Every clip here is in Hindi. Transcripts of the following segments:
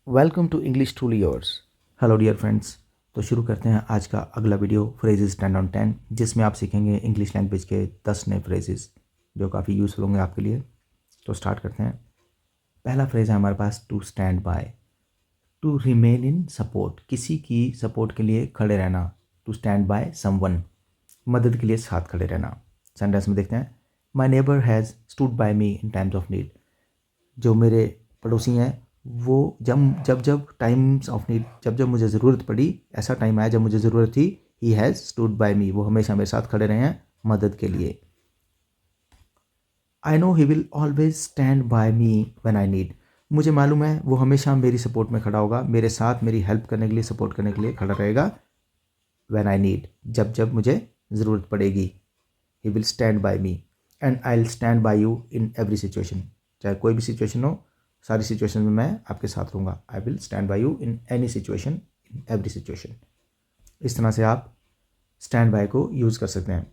Welcome to English truly yours. Hello dear friends. तो शुरू करते हैं आज का अगला वीडियो फ्रेजेस 10 on 10, जिसमें आप सीखेंगे इंग्लिश लैंग्वेज के 10 नए फ्रेजेस जो काफ़ी यूज़फुल होंगे आपके लिए। तो स्टार्ट करते हैं। पहला फ्रेज़ है हमारे पास to stand by, to remain in support, किसी की सपोर्ट के लिए खड़े रहना। टू स्टैंड बाय समवन, मदद के लिए साथ खड़े रहना। सेंटेंस में देखते हैं, my neighbour has stood by me in times of need. जो मेरे पड़ोसी हैं वो जब जब जब टाइम्स ऑफ नीड, जब जब मुझे ज़रूरत पड़ी, ऐसा टाइम आया जब मुझे ज़रूरत थी, ही हैज़ स्टूड बाय मी, वो हमेशा मेरे साथ खड़े रहे हैं मदद के लिए। I know he will always stand by me when I need, मुझे मालूम है वो हमेशा मेरी सपोर्ट में खड़ा होगा, मेरे साथ मेरी हेल्प करने के लिए, सपोर्ट करने के लिए खड़ा रहेगा। व्हेन आई नीड, जब जब मुझे ज़रूरत पड़ेगी। He will stand by me and I will stand by you in every situation, चाहे कोई भी सिचुएशन हो, सारी सिचुएशन में मैं आपके साथ रहूँगा। I will stand by you in any situation, in every situation. इस तरह से आप स्टैंड बाय को यूज़ कर सकते हैं।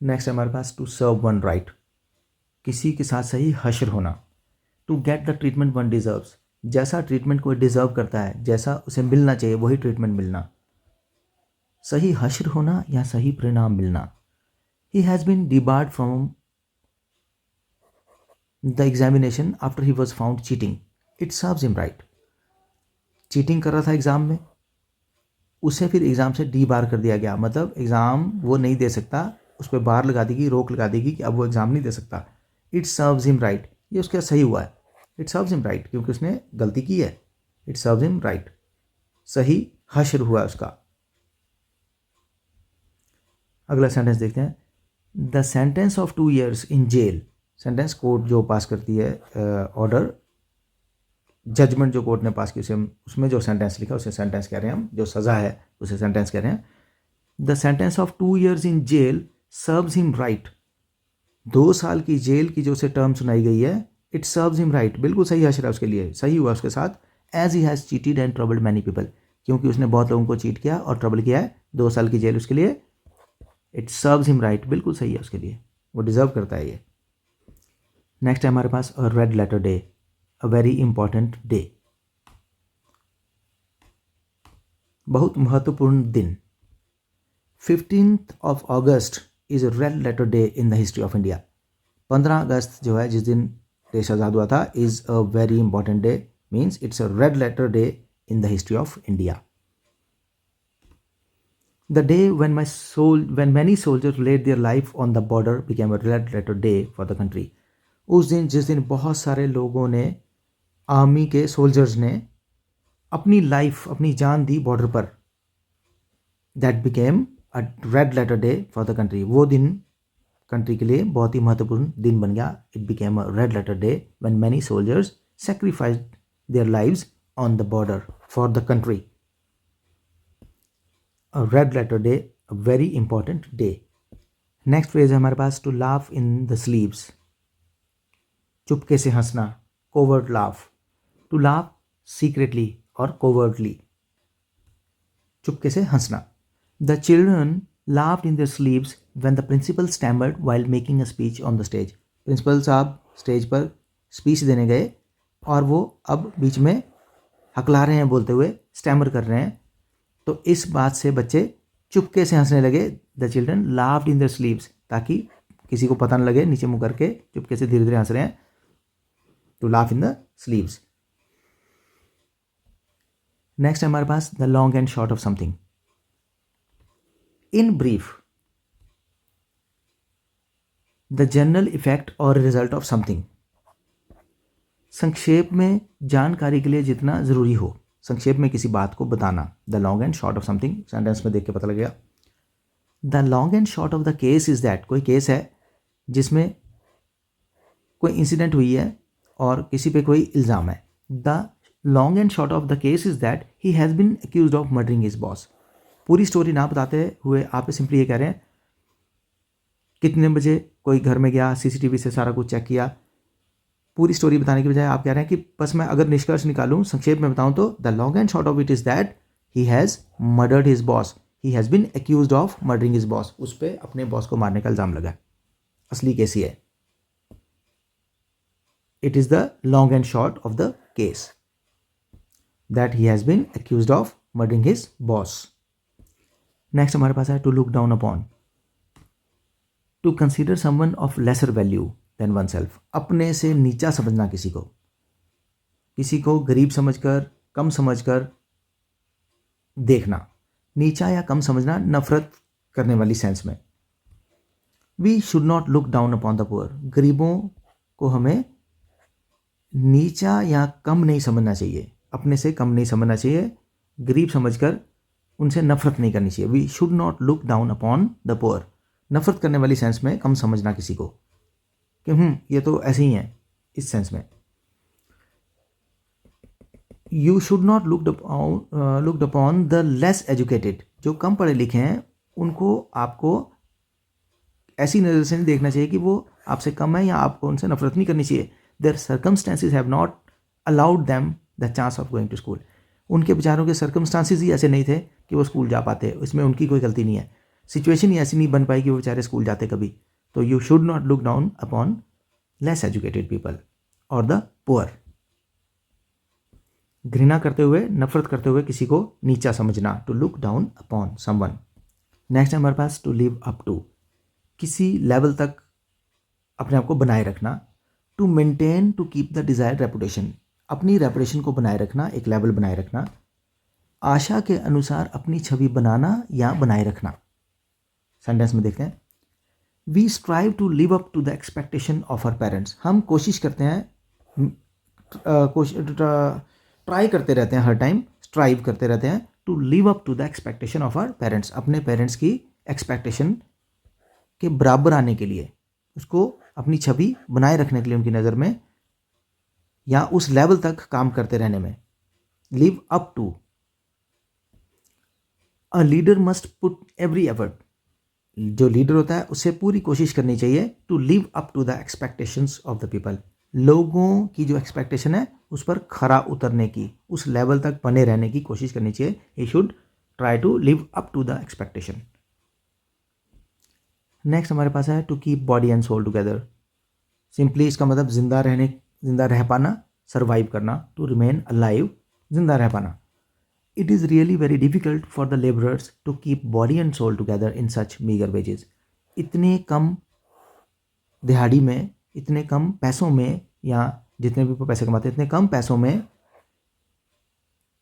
नेक्स्ट है हमारे पास टू सर्व वन राइट, किसी के साथ सही हश्र होना। To get the treatment one deserves, जैसा ट्रीटमेंट कोई डिज़र्व करता है, जैसा उसे मिलना चाहिए वही ट्रीटमेंट मिलना। सही हश्र होना या सही परिणाम मिलना। He has been debarred from the examination after he was found cheating, it serves him right. Cheating कर रहा था एग्ज़ाम में, उसे फिर एग्ज़ाम से डी बार कर दिया गया, मतलब एग्ज़ाम वो नहीं दे सकता, उस पर बार लगा देगी, रोक लगा देगी कि अब वो एग्ज़ाम नहीं दे सकता। इट सर्व्स हिम राइट, ये उसका सही हुआ है। इट सर्व्स हिम राइट क्योंकि उसने गलती की है। इट सर्व्स हिम राइट, सही हश्र हुआ है उसका। अगला सेंटेंस देखते हैं। The sentence of 2 years in jail, sentence court जो पास करती है, ऑर्डर, जजमेंट जो कोर्ट ने पास की, उसे उसमें जो सेंटेंस लिखा उसे सेंटेंस कह रहे हैं हम, जो सज़ा है उसे सेंटेंस कह रहे हैं। The sentence of 2 years in jail serves him right, 2 साल की जेल की जो उसे टर्म सुनाई गई है, इट सर्व्स हिम राइट, बिल्कुल सही हश्र है उसके लिए, सही हुआ उसके साथ। As he has cheated and troubled many people, क्योंकि उसने बहुत लोगों को चीट किया और ट्रबल किया है, 2 साल की जेल उसके लिए। इट सर्व्स हिम राइट, बिल्कुल सही है उसके लिए, वो डिजर्व करता है ये। नेक्स्ट है हमारे पास a red letter day, a very important day, बहुत महत्वपूर्ण दिन। 15th of August is a red letter day in the history of India. 15 अगस्त जो है जिस दिन देश आज़ाद हुआ था, is a very important day, means it's a red letter day in the history of India. The day when many soldiers laid their life on the border became a red letter day for the country. उस दिन जिस दिन बहुत सारे लोगों ने, आर्मी के सोल्जर्स ने अपनी लाइफ, अपनी जान दी बॉर्डर पर, that became a red letter day for the country, वो दिन कंट्री के लिए बहुत ही महत्वपूर्ण दिन बन गया। It became a red letter day when many soldiers sacrificed their lives on the border for the country. A red letter day, a very important day. Next phrase है हमारे पास to laugh in the sleeves, चुपके से हंसना, covert laugh. To laugh secretly और कोवर्टली, चुपके से हंसना। The children laughed in their sleeves when the principal stammered while making a speech on the stage. Principal साहब स्टेज पर स्पीच देने गए और वो अब बीच में हकला रहे हैं, बोलते हुए स्टैमर कर रहे हैं, तो इस बात से बच्चे चुपके से हंसने लगे। The children laughed in their sleeves, ताकि किसी को पता न लगे, नीचे मुंह करके चुपके से धीरे धीरे हंस रहे हैं। To laugh in the sleeves. Next है हमारे पास the long and short of something. In brief, the general effect और रिजल्ट ऑफ समथिंग, संक्षेप में जानकारी के लिए जितना ज़रूरी हो, संक्षेप में किसी बात को बताना। The long and short of something, sentence में देख के पता लगेगा। The long and short of the case is that, कोई केस है जिसमें कोई इंसिडेंट हुई है और किसी पे कोई इल्ज़ाम है। The long and short of the case is that he has been accused of murdering his boss. पूरी स्टोरी ना बताते हुए आप सिंपली ये कह रहे हैं, कितने बजे कोई घर में गया, सीसीटीवी से सारा कुछ चेक किया। पूरी स्टोरी बताने की बजाय आप कह रहे हैं कि बस मैं अगर निष्कर्ष निकालूं, संक्षेप में बताऊं, तो the long and short of it is that he has murdered his boss, he has been accused of murdering his boss. उस पर अपने बॉस को मारने का इल्ज़ाम लगा, असली केस ही है। It is the long and short of the case. That he has been accused of murdering his boss. Next हमारे पास है to look down upon, to consider someone of lesser value than oneself, अपने से नीचा समझना किसी को गरीब समझकर, कम समझकर देखना, नीचा या कम समझना नफरत करने वाली सेंस में। We should not look down upon the poor, गरीबों को हमें नीचा या कम नहीं समझना चाहिए, अपने से कम नहीं समझना चाहिए, गरीब समझकर उनसे नफरत नहीं करनी चाहिए। We should not look down upon the poor, नफरत करने वाली सेंस में कम समझना किसी को कि ये तो ऐसे ही है, इस सेंस में। You should not looked upon the less educated, जो कम पढ़े लिखे हैं उनको आपको ऐसी नज़र से नहीं देखना चाहिए कि वो आपसे कम है या आपको उनसे नफरत नहीं करनी चाहिए। Their circumstances have not allowed them the chance of going to school, उनके बेचारों के सर्कमस्टांसिस ही ऐसे नहीं थे कि वो स्कूल जा पाते, इसमें उनकी कोई गलती नहीं है, सिचुएशन ही ऐसी नहीं बन पाई कि वो बेचारे स्कूल जाते कभी। तो you should not look down upon less educated people और द पुअर, घृणा करते हुए, नफरत करते हुए किसी को नीचा समझना, to look down upon someone. Next है हमारे पास टू लिव अप टू, किसी लेवल तक अपने आप को बनाए रखना। To maintain, to keep the desired reputation, अपनी रेपुटेशन को बनाए रखना, एक लेवल बनाए रखना। आशा के अनुसार अपनी छवि बनाना या बनाए रखना। सेंटेंस में देखते हैं, we strive to live up to the expectation of our parents, हम कोशिश करते हैं, ट्राई करते रहते हैं, हर टाइम स्ट्राइव करते रहते हैं to live up to the expectation of our parents, अपने पेरेंट्स की एक्सपेक्टेशन के बराबर आने के लिए, उसको अपनी छवि बनाए रखने के लिए उनकी नज़र में, या उस लेवल तक काम करते रहने में। Live up to, a leader must put every effort, जो लीडर होता है उसे पूरी कोशिश करनी चाहिए to live up to the expectations of the people, लोगों की जो एक्सपेक्टेशन है उस पर खरा उतरने की, उस लेवल तक बने रहने की कोशिश करनी चाहिए। He should try to live up to the expectation. Next हमारे पास है to keep body and soul together, simply इसका मतलब जिंदा रह पाना, सर्वाइव करना, टू रिमेन अलाइव, जिंदा रह पाना। It is really very difficult for the labourers to keep body and soul together in such meagre wages, इतने कम दिहाड़ी में, इतने कम पैसों में, या जितने भी पैसे कमाते हैं इतने कम पैसों में,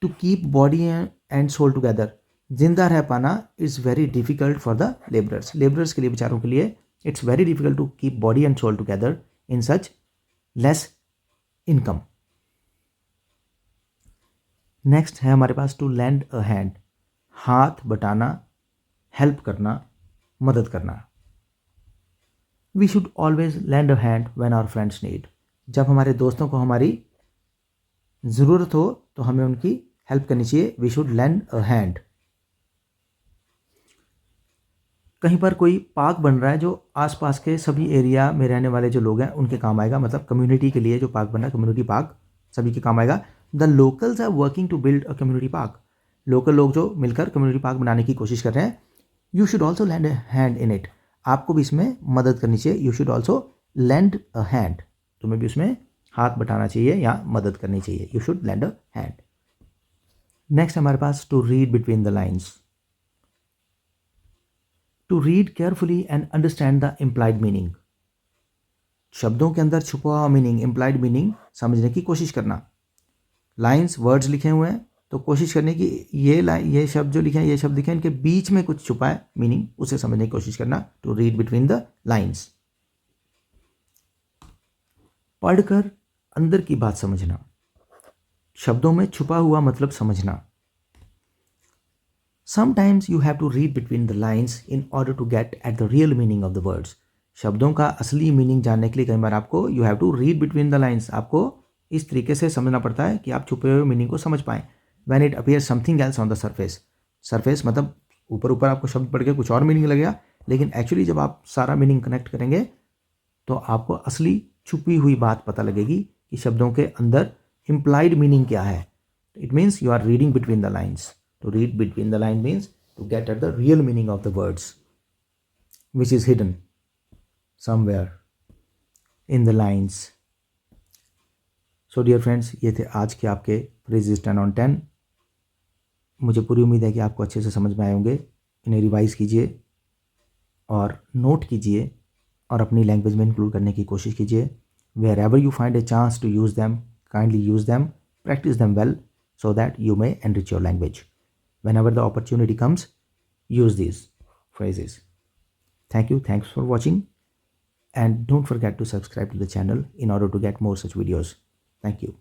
to keep body and soul together, जिंदा रह पाना is very difficult for the labourers के लिए, बेचारों के लिए it's very difficult to keep body and soul together in such less income. Next है हमारे पास टू लैंड अ हैंड, हाथ बटाना, हेल्प करना, मदद करना। We should always land a hand when our friends need, जब हमारे दोस्तों को हमारी ज़रूरत हो तो हमें उनकी हेल्प करनी चाहिए। We should land a hand. कहीं पर कोई पार्क बन रहा है जो आसपास के सभी एरिया में रहने वाले जो लोग हैं उनके काम आएगा, मतलब कम्युनिटी के लिए जो पार्क बन रहा है, कम्युनिटी पार्क सभी के काम आएगा। The locals are working to build a community park, local लोग जो मिलकर कम्युनिटी पार्क बनाने की कोशिश कर रहे हैं। You should also land a hand in it, आपको भी इसमें मदद करनी चाहिए। You should also land a hand, तुम्हें भी उसमें हाथ बटाना चाहिए या मदद करनी चाहिए। You should land a hand. Next हमारे पास to read between the lines, to read carefully and understand the implied meaning, शब्दों के अंदर छुपा हुआ मीनिंग, इम्प्लाइड मीनिंग समझने की कोशिश करना। लाइन्स वर्ड्स लिखे हुए हैं तो कोशिश करने की ये शब्द जो लिखे हैं, ये शब्द लिखे हैं, इनके बीच में कुछ छुपा है मीनिंग, उसे समझने की कोशिश करना। To read between the lines, पढ़कर अंदर की बात समझना, शब्दों में छुपा हुआ मतलब समझना। Sometimes you have to read between the lines in order to get at the real meaning of the words. शब्दों का असली मीनिंग जानने के लिए कई बार आपको you have to read between the lines, आपको इस तरीके से समझना पड़ता है कि आप छुपे हुए मीनिंग को समझ पाएं। When it appears something else on the surface, surface मतलब ऊपर ऊपर आपको शब्द पढ़ के कुछ और मीनिंग लगेगा, लेकिन एक्चुअली जब आप सारा मीनिंग कनेक्ट करेंगे तो आपको असली छुपी हुई बात पता लगेगी कि शब्दों के अंदर इम्प्लाइड मीनिंग क्या है। It means you are reading between the lines. To read between the line means to get at the real meaning of the words, which is hidden somewhere in the lines. So dear friends, ये थे आज के आपके फ्रेजेस 10/10। मुझे पूरी उम्मीद है कि आपको अच्छे से समझ में आए होंगे। इन्हें रिवाइज़ कीजिए और नोट कीजिए और अपनी लैंग्वेज में इंक्लूड करने की कोशिश कीजिए। Wherever you find a chance to use them, kindly use them, practise them well so that you may enrich your language. Whenever the opportunity comes, use these phrases. Thank you. Thanks for watching. And don't forget to subscribe to the channel in order to get more such videos. Thank you.